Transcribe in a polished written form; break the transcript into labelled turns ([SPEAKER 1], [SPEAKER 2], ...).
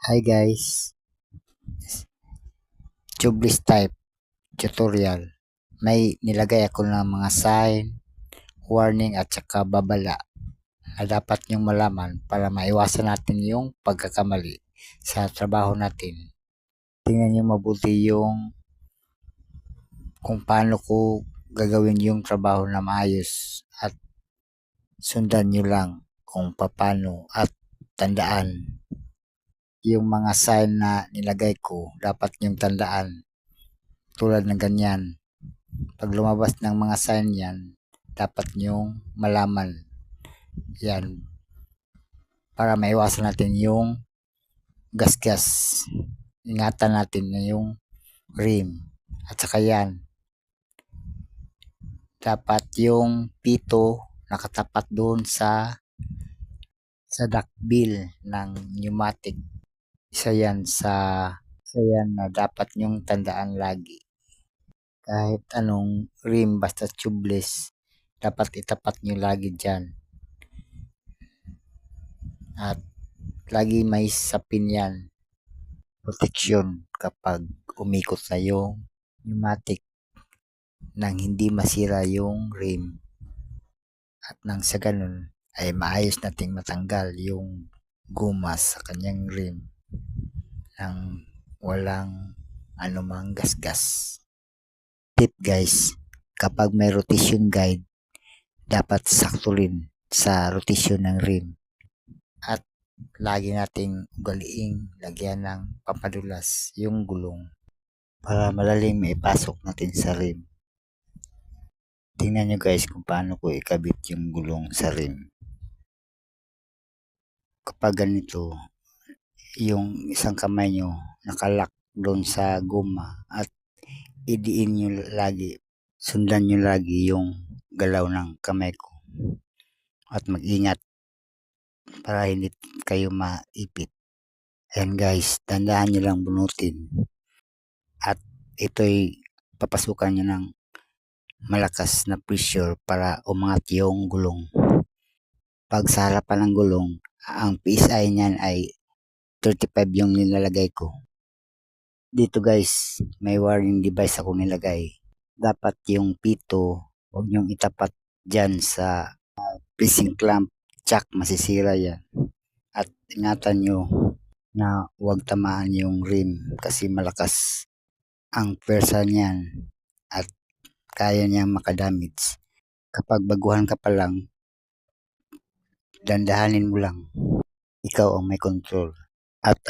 [SPEAKER 1] Hi guys, tubeless type tutorial. May nilagay ako ng mga sign, warning at saka babala na dapat nyong malaman para maiwasan natin yung pagkakamali sa trabaho natin. Tingnan nyo mabuti yung kung paano ko gagawin yung trabaho na maayos at sundan nyo lang kung paano at tandaan yung mga sign na nilagay ko dapat nyong tandaan tulad ng ganyan. Pag lumabas ng mga sign yan, dapat nyong malaman yan para maiwasan natin yung gasgas. Ingatan natin na yung rim. At saka yan, dapat yung pito nakatapat doon sa duckbill ng pneumatic. Isa yan na dapat nyong tandaan lagi. Kahit anong rim basta tubeless, dapat itapat nyo lagi dyan. At lagi may sapin yan. Protection kapag umikot na yung pneumatic nang hindi masira yung rim. At nang sa ganun ay maayos nating matanggal yung guma sa kanyang rim nang walang anumang gasgas. Tip guys, kapag may rotation guide, dapat sakto rin sa rotation ng rim. At lagi nating ugaliing lagyan ng pampadulas yung gulong para malalim ipasok natin sa rim. Tingnan nyo guys kung paano ko ikabit yung gulong sa rim. Kapag ganito, yung isang kamay nyo nakalak doon sa guma at idiin nyo lagi, sundan nyo lagi yung galaw ng kamay ko at mag-ingat para hindi kayo maipit. Ayan guys, dandahan nyo lang bunutin at ito'y papasukan nyo ng malakas na pressure para umangat yung gulong. Pag sa harapan ng gulong, ang PSI niyan ay 35 yung nilalagay ko. Dito guys, may warning device ako nilagay. Dapat yung pito, huwag nyong itapat dyan sa pressing clamp, tsak masisira yan. At ingatan nyo na huwag tamaan yung rim kasi malakas ang pwersa niyan at kaya niyang makadamage. Kapag baguhan ka pa lang, dandahanin mo lang. Ikaw ang may control. At